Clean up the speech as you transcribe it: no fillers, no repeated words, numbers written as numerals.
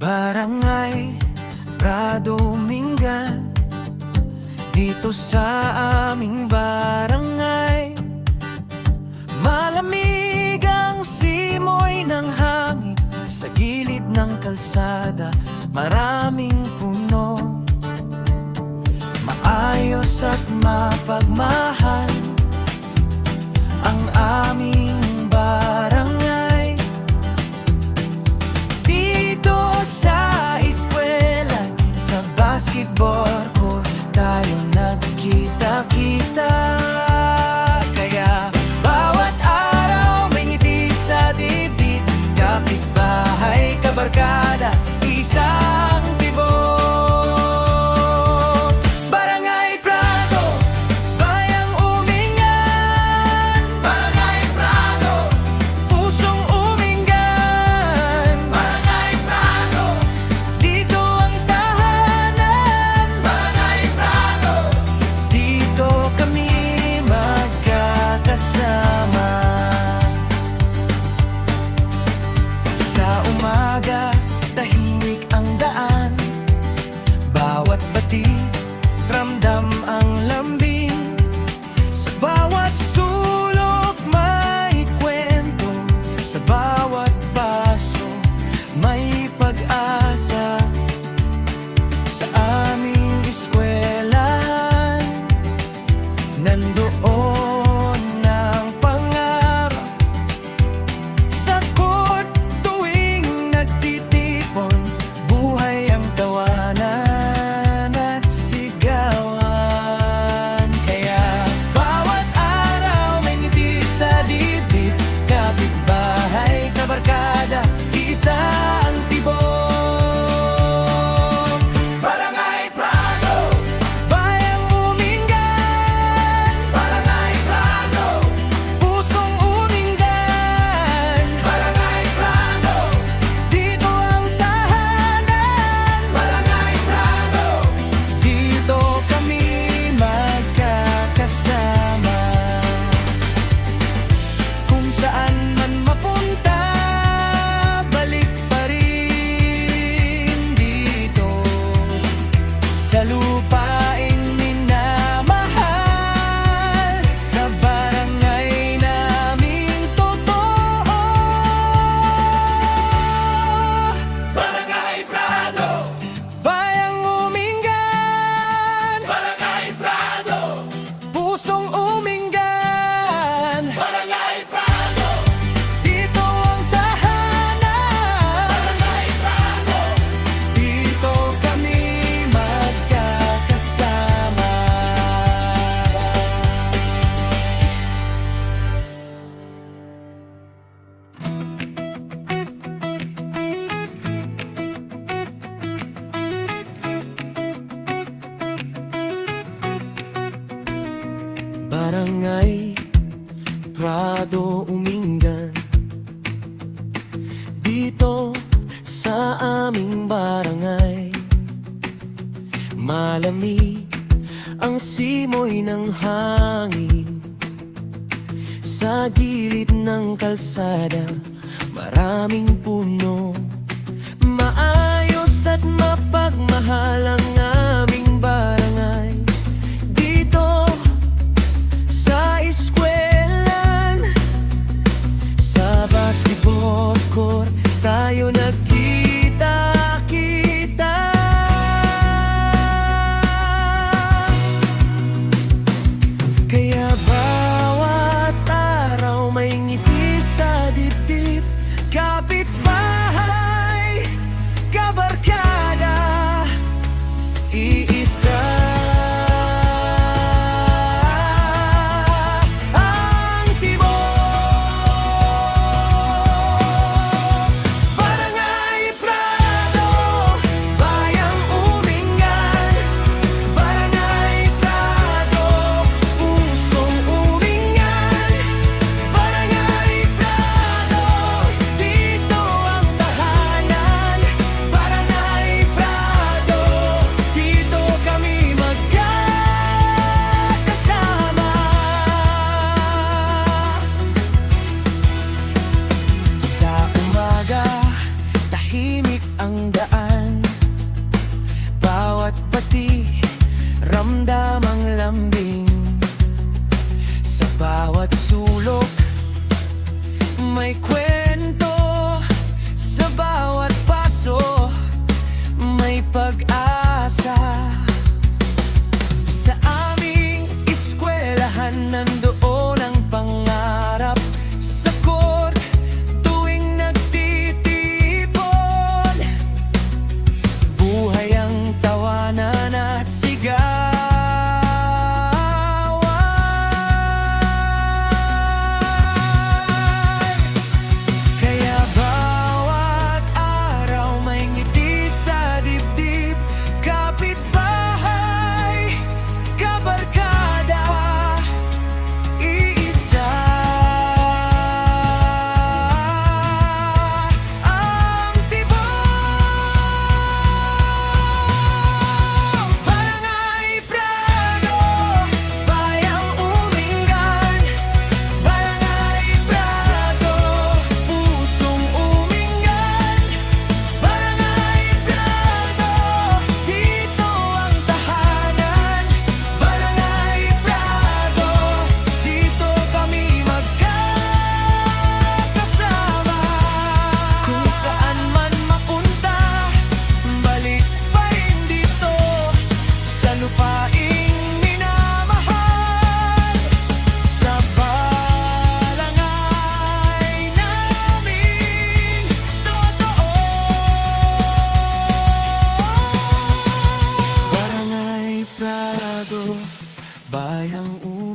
Barangay Prado Mingan, dito sa aming barangay. Malamig ang simoy ng hangin sa gilid ng kalsada, maraming puno. Maayos at mapagmahal ang aming barangay. Dito sa eskwela, sa basketball court, tayo nagkita-kita. Kaya bawat araw may ngiti sa dibdib, kapitbahay, kabarkada, isang tibok. Barangay Prado, bayang umingan. Barangay Prado, pusong umingan. Barangay Prado, dito ang tahanan. Barangay Prado, dito kami magkakasama. Sa umaga, tahimik ang daan. Bawat bati, ramdam ang lambing. Sa bawat sulok may kwento. Sa bawat paso may pag-asa. Sa aming eskwelahan, nandoon ang pangarap. Sa court tuwing nagtitipon, buhay ang tawanan at sigawan. Kaya bawat araw may ngiti sa dibdib, kapitbahay, kabarkada, isa ang tibok. Barangay Prado, bayang umingan. Barangay Prado, pusong umingan. Barangay Prado, dito ang tahanan. Barangay Prado, dito kami magkakasama. Kung saan man mapunta, balik pa rin dito sa lupaing minamahal, sa barangay naming totoo. Barangay Prado, bayang umingan. Barangay Prado, pusong umingan. Barangay Prado, dito ang tahanan. Barangay Prado, dito kami magkakasama. Barangay Prado Umingan, dito sa aming barangay. Malamig ang simoy ng hangin sa gilid ng kalsada, maraming puno. Maayos at mapagmahal ang aming barangay. Dito sa eskwelahan, sa basketball court, tayo nagkita-kita. Kaya bawat araw may ngiti sa dibdib, kapitbahay, kabarkada, siyang umi